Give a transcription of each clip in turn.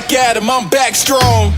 back at him, I'm back strong.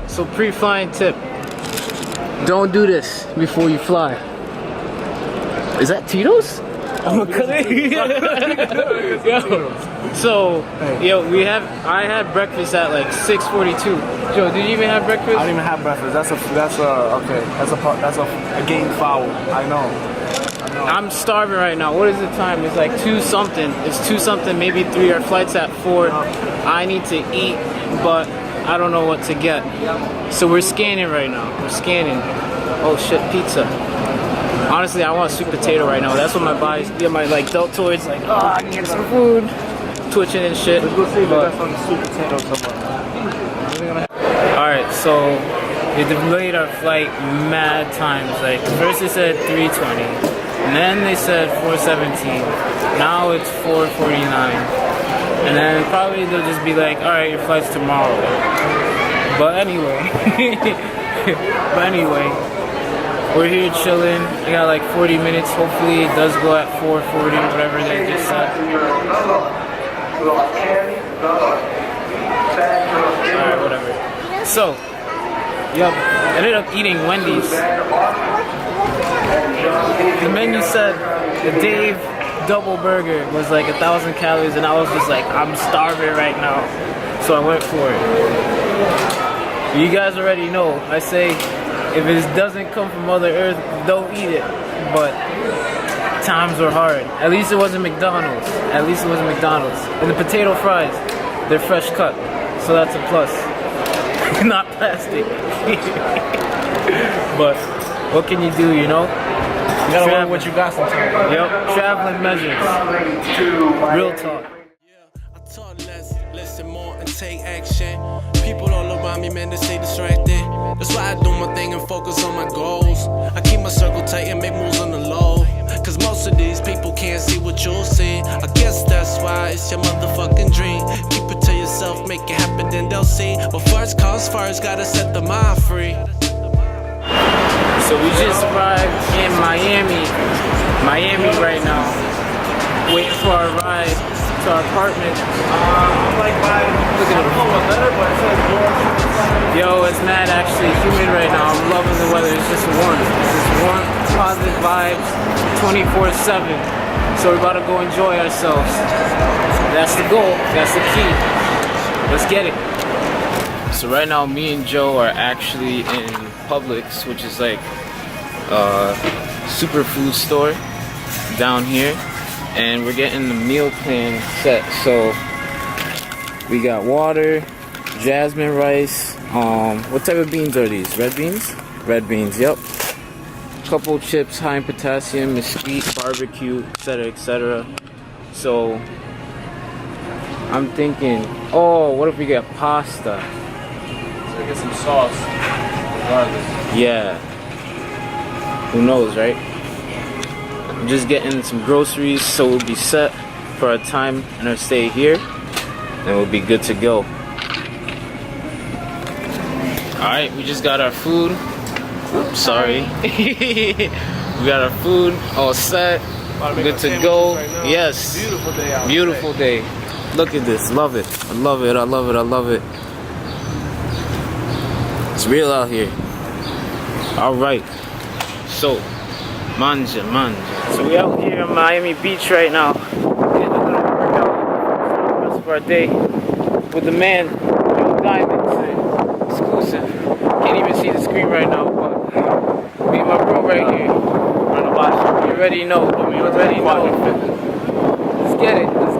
So pre-flying tip, don't do this before you fly. Is that Tito's? I had breakfast at like 6:42. Joe, did you even have breakfast? I didn't even have breakfast. That's a game foul. I know. I'm starving right now. What is the time? It's like 2 something. It's 2 something, maybe 3. Our flight's at 4. I need to eat, but I don't know what to get. So we're scanning right now. We're scanning. Oh shit, pizza. Honestly, I want sweet potato right now. That's what my body's, my like deltoids like, oh, I can get some food. Twitching and shit. Let's go see if that's on the sweet potato somewhere. Alright, so they delayed our flight mad times. Like first they said 3:20, and then they said 4:17. Now it's 4:49. And then probably they'll just be like, alright, your flight's tomorrow. But anyway, we're here chilling. I got like 40 minutes. Hopefully it does go at 4:40, whatever they just said. Alright, whatever. So, ended up eating Wendy's. The menu said the Dave double burger was like 1,000 calories, and I was just like, I'm starving right now, so I went for it. You guys already know, I say if it doesn't come from Mother Earth, don't eat it. But times were hard. At least it wasn't McDonald's. And the potato fries, they're fresh cut, so that's a plus. Not plastic. But what can you do, you know? You gotta learn what you got sometimes. Yep, traveling measures. Real talk. I talk less, listen more, and take action. People all around me, man, they stay distracted. That's why I do my thing and focus on my goals. I keep my circle tight and make moves on the low. Cause most of these people can't see what you'll see. I guess that's why it's your motherfucking dream. Keep it to yourself, make it happen, then they'll see. But first comes first, gotta set the mind free. So we just arrived in Miami right now, waiting for our ride to our apartment. Look at it. Yo, it's mad actually humid right now. I'm loving the weather. It's just warm. It's just warm, positive vibes, 24/7. So we're about to go enjoy ourselves. That's the goal. That's the key. Let's get it. So right now, me and Joe are actually in Publix, which is like a superfood store down here, and we're getting the meal plan set. So we got water, jasmine rice. What type of beans are these? Red beans? Red beans. Yep. Couple chips high in potassium, mesquite, barbecue, etc., etc. So I'm thinking, oh, what if we get pasta? So get some sauce. Regardless. Yeah. Who knows, right? I'm just getting some groceries so we'll be set for our time and our stay here, and we'll be good to go. Alright, we just got our food. Oops, sorry. We got our food all set. Good to go. Right, yes. Beautiful day out. Beautiful day. Look at this. Love it. I love it. I love it. I love it. It's real out here. Alright. So, manja. So we out here on Miami Beach right now. Getting a little workout for the rest of our day with the man, Joe Diamonds. Exclusive. Can't even see the screen right now, but me and my bro right here. You already know. Let's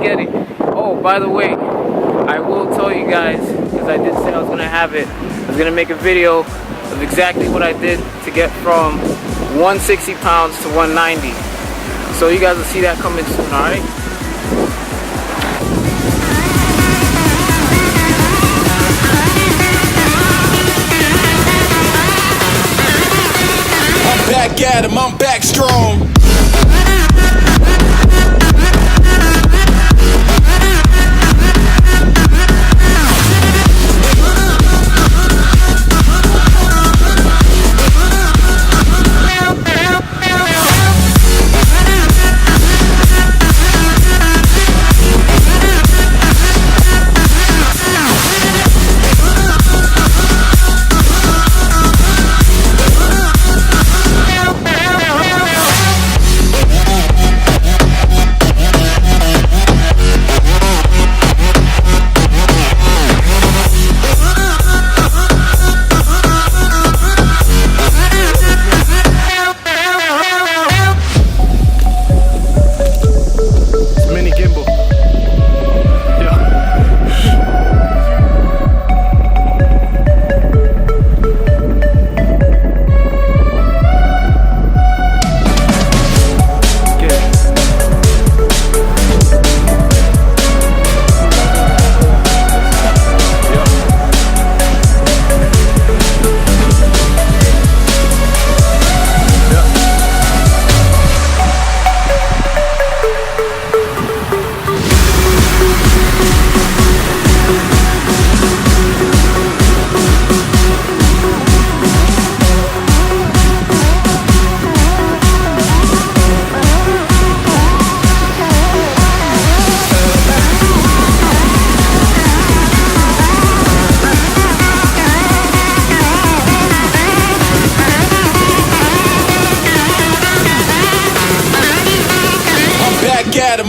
get it. Oh, by the way, I will tell you guys, because I did say I was gonna have it. I was gonna make a video of exactly what I did to get from 160 pounds to 190. So you guys will see that coming soon, alright? I'm back at him, I'm back strong.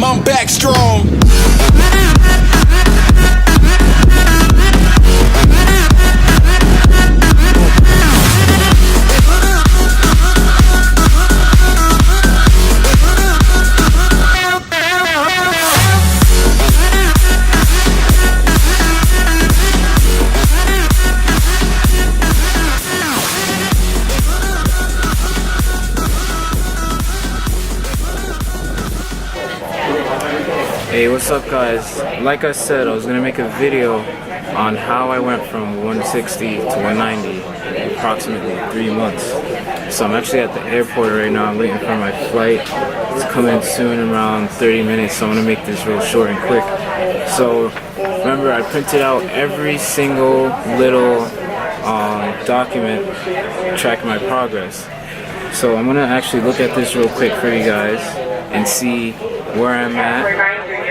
I'm back strong. Hey, what's up guys? Like I said, I was gonna make a video on how I went from 160 to 190 in approximately 3 months. So I'm actually at the airport right now. I'm waiting for my flight. It's coming soon, around 30 minutes, so I'm gonna make this real short and quick. So remember, I printed out every single little document tracking my progress. So I'm gonna actually look at this real quick for you guys and see where I'm at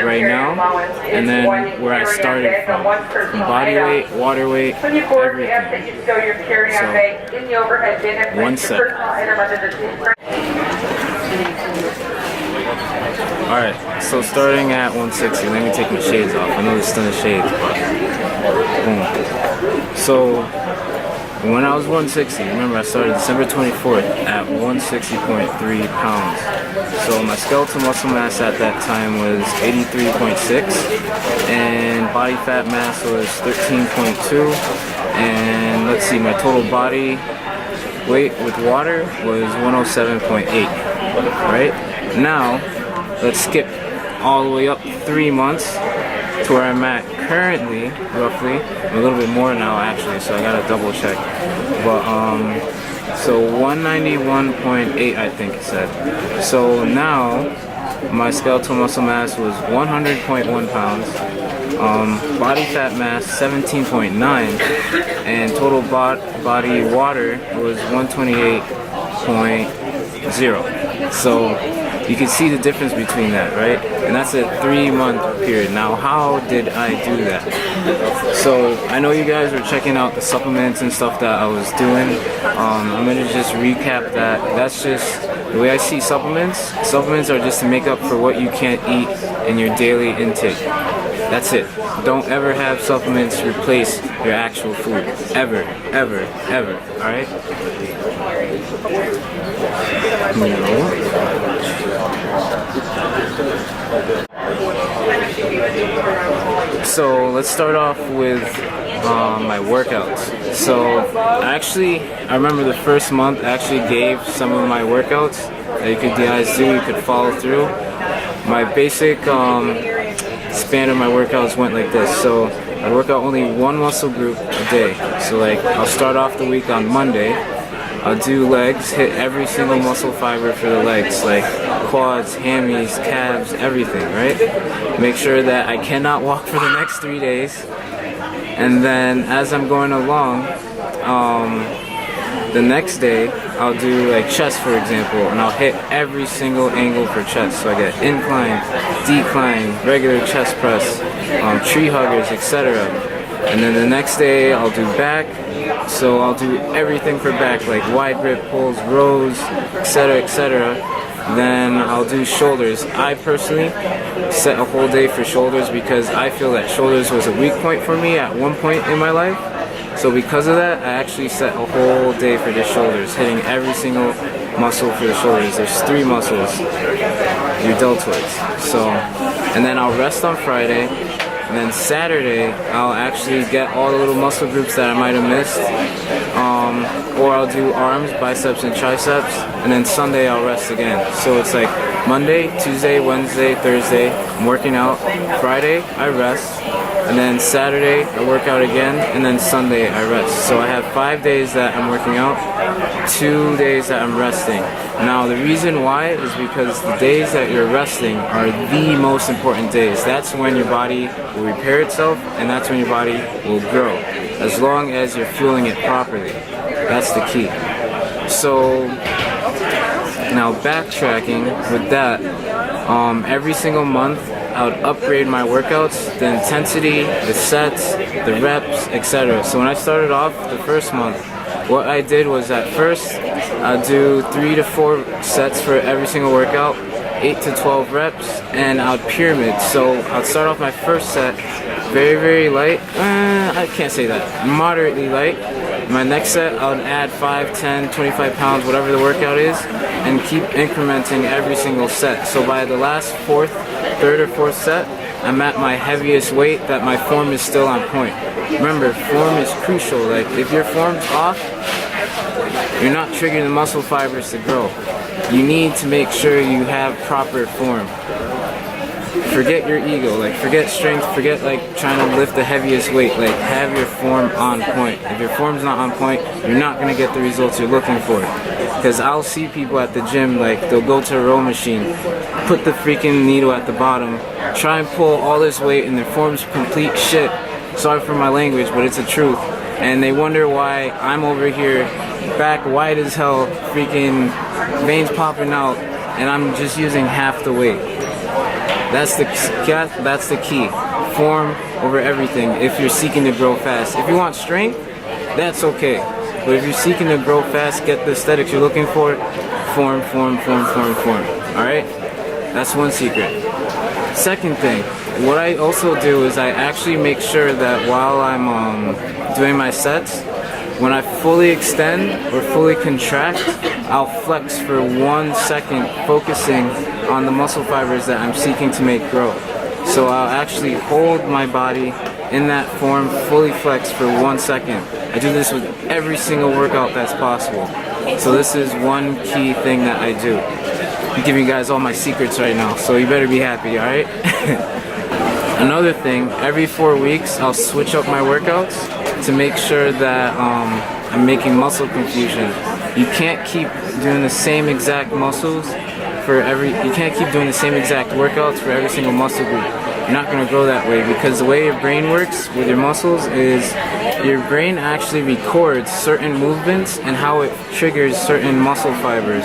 right now, and then where I started from body weight, water weight, everything. So, 1 sec. Alright, so starting at 160, let me take my shades off. I know there's still the shades, but boom. So, when I was 160, remember I started December 24th at 160.3 pounds. So my skeletal muscle mass at that time was 83.6 and body fat mass was 13.2, and let's see, my total body weight with water was 107.8. Right? Now, let's skip all the way up 3 months to where I'm at currently, roughly. I'm a little bit more now actually, so I gotta double check. But so 191.8 I think it said. So now my skeletal muscle mass was 100.1 pounds, body fat mass 17.9, and total body water was 128.0. So you can see the difference between that, right? And that's a 3-month period. Now, how did I do that? So I know you guys were checking out the supplements and stuff that I was doing. I'm gonna just recap that. That's just the way I see supplements. Supplements are just to make up for what you can't eat in your daily intake. That's it. Don't ever have supplements replace your actual food. Ever, ever, ever. Alright? So let's start off with my workouts. So actually, I remember the first month I actually gave some of my workouts that you guys do, you could follow through. My basic span of my workouts went like this. So I work out only one muscle group a day. So like I'll start off the week on Monday. I'll do legs, hit every single muscle fiber for the legs, like quads, hammies, calves, everything, right? Make sure that I cannot walk for the next 3 days. And then as I'm going along, the next day I'll do like chest, for example, and I'll hit every single angle for chest. So I get incline, decline, regular chest press, tree huggers, etc. And then the next day I'll do back. So I'll do everything for back, like wide grip pulls, rows, etc., etc. Then I'll do shoulders. I personally set a whole day for shoulders because I feel that shoulders was a weak point for me at one point in my life. So because of that, I actually set a whole day for the shoulders, hitting every single muscle for the shoulders. There's 3 muscles, your deltoids. So, and then I'll rest on Friday. And then Saturday, I'll actually get all the little muscle groups that I might have missed. Or I'll do arms, biceps, and triceps. And then Sunday, I'll rest again. So it's like Monday, Tuesday, Wednesday, Thursday, I'm working out. Friday, I rest. And then Saturday, I work out again. And then Sunday, I rest. So I have 5 days that I'm working out, 2 days that I'm resting. Now the reason why is because the days that you're resting are the most important days. That's when your body will repair itself, and that's when your body will grow, as long as you're fueling it properly. That's the key. So now backtracking with that, every single month I would upgrade my workouts, the intensity, the sets, the reps, etc. So when I started off the first month, what I did was at first I'd do 3 to 4 sets for every single workout, 8 to 12 reps, and I'd pyramid. So I'd start off my first set very, very light. I can't say that. Moderately light. My next set, I would add 5, 10, 25 pounds, whatever the workout is, and keep incrementing every single set. So by the last third or fourth set, I'm at my heaviest weight that my form is still on point. Remember, form is crucial. Like if your form's off, you're not triggering the muscle fibers to grow. You need to make sure you have proper form. Forget your ego, like forget strength, forget like trying to lift the heaviest weight, like have your form on point. If your form's not on point, you're not gonna get the results you're looking for. Because I'll see people at the gym, like they'll go to a row machine, put the freaking needle at the bottom, try and pull all this weight and their form's complete shit. Sorry for my language, but it's the truth. And they wonder why I'm over here, back wide as hell, freaking veins popping out, and I'm just using half the weight. That's the key. Form over everything if you're seeking to grow fast. If you want strength, that's okay. But if you're seeking to grow fast, get the aesthetics you're looking for, form. Alright? That's one secret. Second thing, what I also do is I actually make sure that while I'm doing my sets, when I fully extend or fully contract, I'll flex for 1 second, focusing on the muscle fibers that I'm seeking to make grow. So I'll actually hold my body in that form, fully flexed for 1 second. I do this with every single workout that's possible. So this is one key thing that I do. I'm giving you guys all my secrets right now, so you better be happy, alright? Another thing, every 4 weeks I'll switch up my workouts to make sure that I'm making muscle confusion. You can't keep doing the same exact muscles you can't keep doing the same exact workouts for every single muscle group. You're not going to grow that way, because the way your brain works with your muscles is your brain actually records certain movements and how it triggers certain muscle fibers.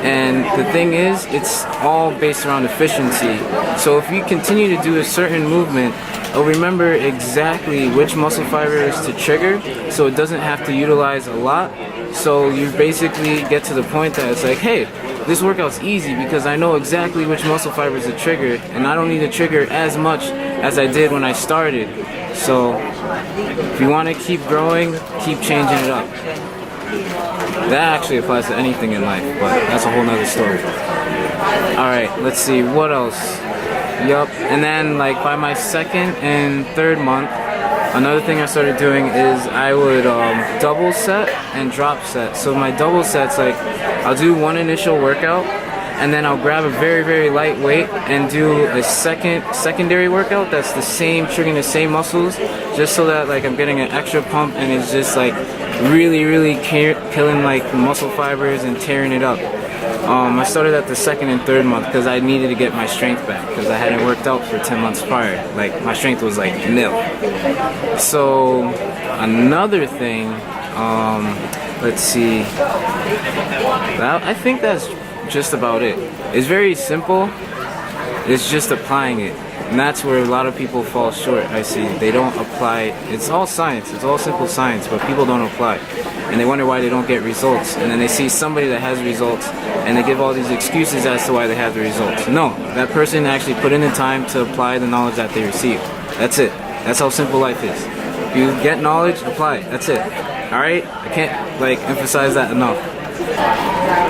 And the thing is, it's all based around efficiency. So if you continue to do a certain movement, it'll remember exactly which muscle fibers to trigger, so it doesn't have to utilize a lot. So you basically get to the point that it's like, hey, this workout's easy because I know exactly which muscle fibers to trigger, and I don't need to trigger as much as I did when I started. So if you want to keep growing, keep changing it up. That actually applies to anything in life, but that's a whole nother story. Alright, let's see, what else? Yup, and then like by my 2nd and 3rd month, Another thing I started doing is I would double set and drop set. So my double sets, like I'll do one initial workout, and then I'll grab a very, very light weight and do a secondary workout that's the same, triggering the same muscles, just so that like I'm getting an extra pump and it's just like really, really killing like muscle fibers and tearing it up. I started at the 2nd and 3rd month because I needed to get my strength back because I hadn't worked out for 10 months prior. Like my strength was like nil. So another thing, let's see. I think that's just about it. It's very simple. It's just applying it. And that's where a lot of people fall short, I see. They don't apply. It's all science. It's all simple science, but people don't apply. And they wonder why they don't get results. And then they see somebody that has results, and they give all these excuses as to why they have the results. No, that person actually put in the time to apply the knowledge that they received. That's it. That's how simple life is. If you get knowledge, apply it. That's it. Alright? I can't, like, emphasize that enough.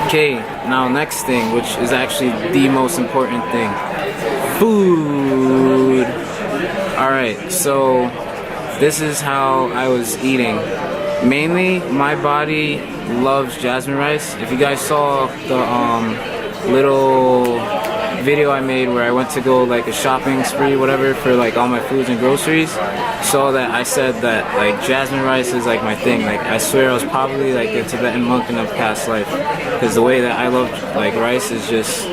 Okay, now next thing, which is actually the most important thing. Food. Alright, so this is how I was eating. Mainly, my body loves jasmine rice. If you guys saw the little video I made where I went to go like a shopping spree, whatever, for like all my foods and groceries, saw that I said that like jasmine rice is like my thing. Like I swear I was probably like a Tibetan monk in a past life, because the way that I love like rice is just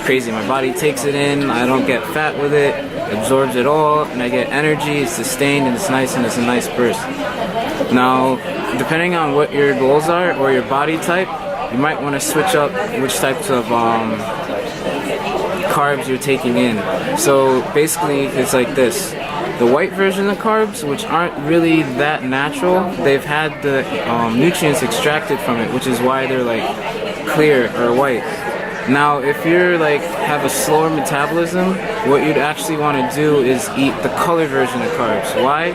crazy. My body takes it in, I don't get fat with it, absorbs it all, and I get energy. It's sustained and it's nice, and it's a nice burst. Now, depending on what your goals are or your body type, you might want to switch up which types of carbs you're taking in. So basically it's like this. The white version of carbs, which aren't really that natural, they've had the nutrients extracted from it, which is why they're like clear or white. Now if you're like have a slower metabolism, what you'd actually want to do is eat the color version of carbs. Why?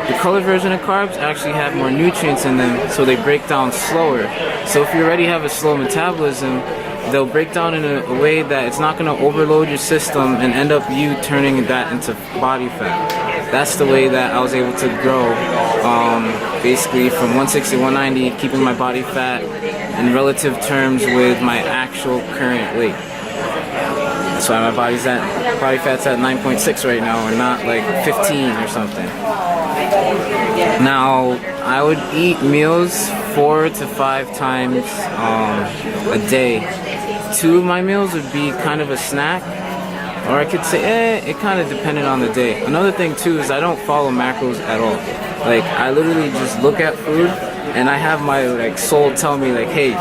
The color version of carbs actually have more nutrients in them, so they break down slower. So if you already have a slow metabolism, they'll break down in a way that it's not going to overload your system and end up you turning that into body fat. That's the way that I was able to grow, basically from 160 to 190, keeping my body fat in relative terms with my actual current weight. That's why my body fat's at 9.6 right now, and not like 15 or something. Now, I would eat meals 4 to 5 times a day. 2 of my meals would be kind of a snack, or I could say, it kind of depended on the day. Another thing too is I don't follow macros at all. Like, I literally just look at food, and I have my like soul tell me like, hey,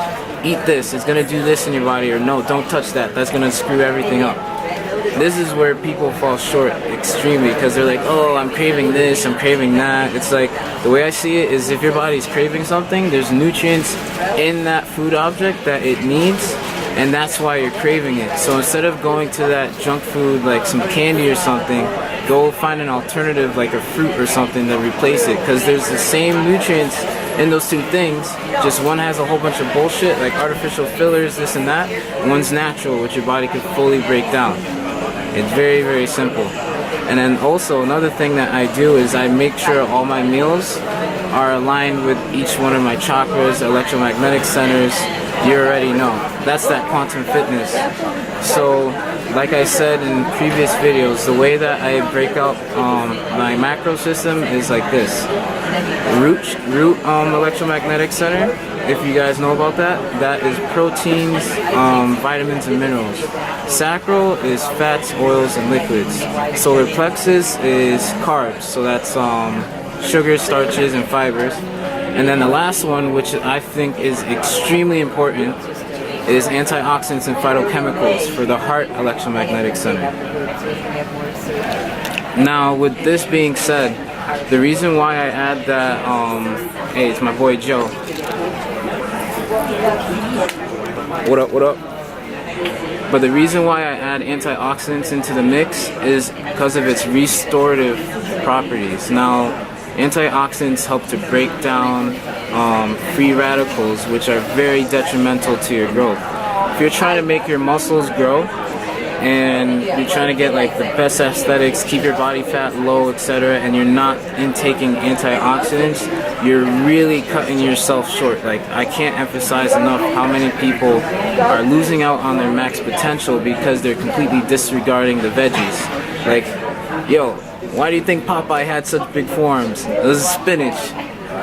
eat this, it's gonna do this in your body, or no, don't touch that, that's gonna screw everything up. This is where people fall short extremely, because they're like, oh, I'm craving this, I'm craving that. It's like, the way I see it is if your body's craving something, there's nutrients in that food object that it needs, and that's why you're craving it. So instead of going to that junk food like some candy or something, go find an alternative like a fruit or something to replace it, because there's the same nutrients in those two things, just one has a whole bunch of bullshit like artificial fillers, this and that. One's natural, which your body can fully break down. It's very, very simple. And then also another thing that I do is I make sure all my meals are aligned with each one of my chakras, electromagnetic centers. You already know. That's that quantum fitness. So, like I said in previous videos, the way that I break out my macro system is like this. Root electromagnetic center, if you guys know about that, that is proteins, vitamins, and minerals. Sacral is fats, oils, and liquids. Solar plexus is carbs, so that's sugars, starches, and fibers. And then the last one, which I think is extremely important, is antioxidants and phytochemicals for the heart electromagnetic center. Now, with this being said, the reason why I add that, hey, it's my boy Joe. What up, what up? But the reason why I add antioxidants into the mix is because of its restorative properties. Now, antioxidants help to break down free radicals, which are very detrimental to your growth. If you're trying to make your muscles grow, and you're trying to get like the best aesthetics, keep your body fat low, etc., and you're not intaking antioxidants, you're really cutting yourself short. Like, I can't emphasize enough how many people are losing out on their max potential because they're completely disregarding the veggies. Like, yo, why do you think Popeye had such big forearms? It was spinach.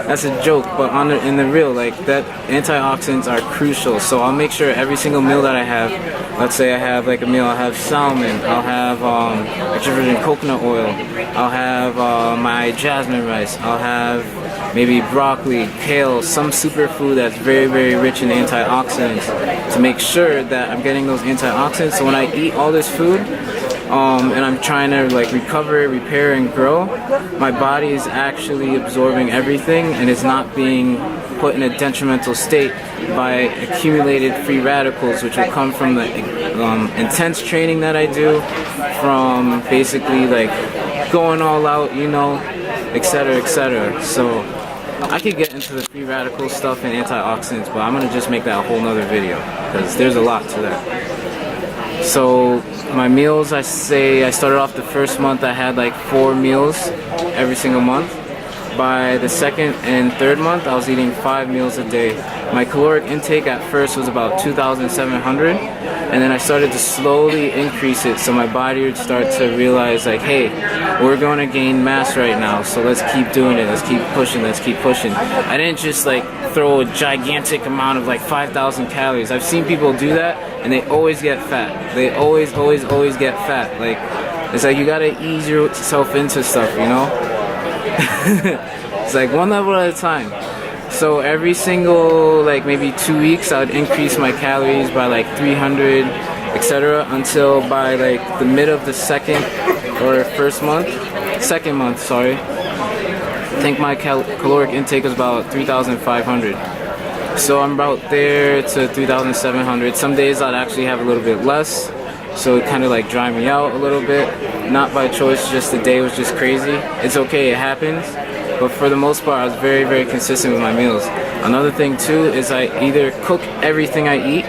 That's a joke, but in the real, like, that antioxidants are crucial. So I'll make sure every single meal that I have, let's say I have like a meal, I'll have salmon, I'll have extra virgin coconut oil, I'll have my jasmine rice, I'll have maybe broccoli, kale, some superfood that's very, very rich in antioxidants to make sure that I'm getting those antioxidants. So when I eat all this food, and I'm trying to like recover, repair, and grow, my body is actually absorbing everything and it's not being put in a detrimental state by accumulated free radicals, which will come from the intense training that I do, from basically like going all out, you know, etc., etc. So I could get into the free radical stuff and antioxidants, but I'm gonna just make that a whole nother video because there's a lot to that. So my meals, I say I started off the first month, I had like 4 meals every single month. By the second and third month, I was eating 5 meals a day. My caloric intake at first was about 2,700, and then I started to slowly increase it so my body would start to realize like, hey, we're going to gain mass right now, so let's keep doing it, let's keep pushing, let's keep pushing. I didn't just like throw a gigantic amount of like 5,000 calories. I've seen people do that and they always get fat. They always get fat. Like, it's like you gotta ease yourself into stuff, you know? It's like one level at a time. So every single like maybe 2 weeks I would increase my calories by like 300, etc., until by like the mid of the second month, sorry, I think my caloric intake was about 3,500. So I'm about there to 3,700. Some days I'd actually have a little bit less, so it kind of like dried me out a little bit. Not by choice, just the day was just crazy. It's okay, it happens. But for the most part, I was very, very consistent with my meals. Another thing too is I either cook everything I eat,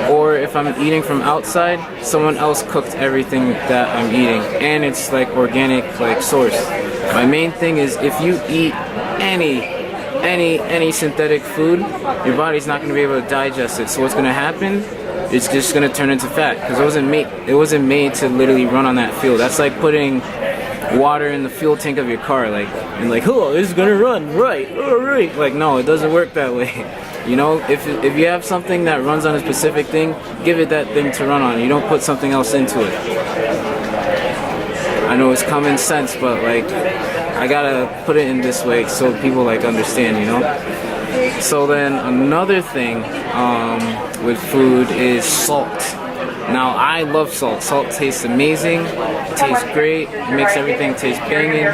or if I'm eating from outside, someone else cooked everything that I'm eating, and it's like organic, like sourced. My main thing is if you eat any synthetic food, your body's not going to be able to digest it. So what's going to happen? It's just going to turn into fat, because it wasn't made to literally run on that fuel. That's like putting water in the fuel tank of your car, like, and like, oh, it's gonna run, right, all right. Like, no, it doesn't work that way. You know, if you have something that runs on a specific thing, give it that thing to run on. You don't put something else into it. I know it's common sense, but like, I gotta put it in this way so people like understand, you know. So then another thing with food is salt. Now, I love salt. Salt tastes amazing, it tastes great, it makes everything taste banging.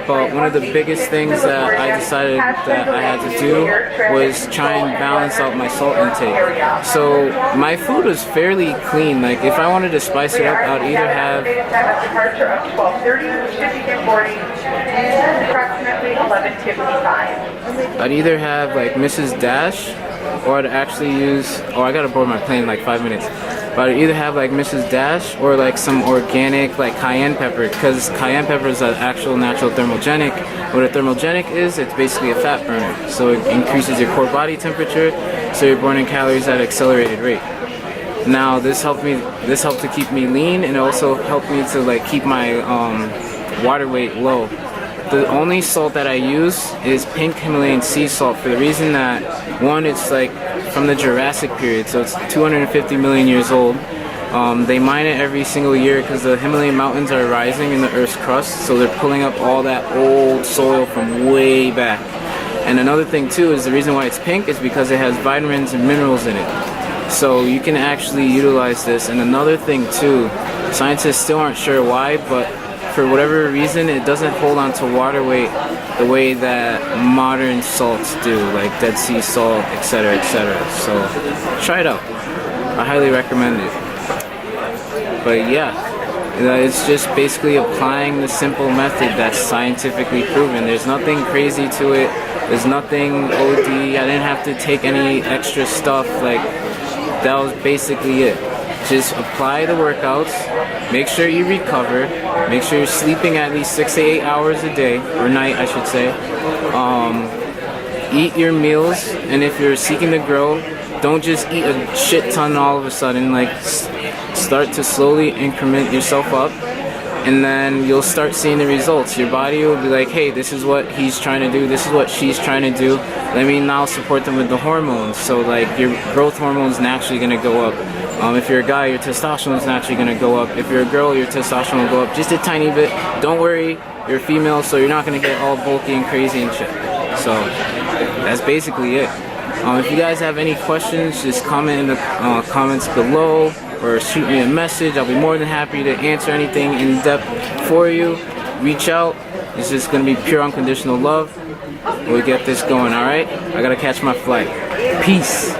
But one of the biggest things that I decided that I had to do was try and balance out my salt intake. So my food was fairly clean. Like, if I wanted to spice it up, I'd either have like Mrs. Dash, or I'd actually use, oh, I gotta board my plane in like 5 minutes. But I'd either have like Mrs. Dash or like some organic like cayenne pepper, because cayenne pepper is an actual natural thermogenic. What a thermogenic is, it's basically a fat burner. So it increases your core body temperature, so you're burning calories at an accelerated rate. Now this helped to keep me lean, and it also helped me to like keep my water weight low. The only salt that I use is pink Himalayan sea salt, for the reason that, one, it's like from the Jurassic period, so it's 250 million years old. They mine it every single year because the Himalayan mountains are rising in the Earth's crust, so they're pulling up all that old soil from way back. And another thing too is the reason why it's pink is because it has vitamins and minerals in it. So you can actually utilize this. And another thing too, scientists still aren't sure why, but for whatever reason, it doesn't hold on to water weight the way that modern salts do, like Dead Sea salt, etc., etc. So try it out. I highly recommend it. But yeah, it's just basically applying the simple method that's scientifically proven. There's nothing crazy to it. There's nothing OD. I didn't have to take any extra stuff. Like, that was basically it. just apply the workouts, make sure you recover, make sure you're sleeping at least 6 to 8 hours a day, or night I should say. Eat your meals, and if you're seeking to grow, don't just eat a shit ton all of a sudden. Like, start to slowly increment yourself up, and then you'll start seeing the results. Your body will be like, hey, this is what he's trying to do, this is what she's trying to do, let me now support them with the hormones. So like, your growth hormone is naturally going to go up. If you're a guy, your testosterone is naturally going to go up. If you're a girl, your testosterone will go up just a tiny bit. Don't worry, you're a female, so you're not going to get all bulky and crazy and shit. So that's basically it. If you guys have any questions, just comment in the comments below, or shoot me a message. I'll be more than happy to answer anything in depth for you. Reach out. It's just going to be pure unconditional love. We'll get this going, alright? I gotta catch my flight. Peace.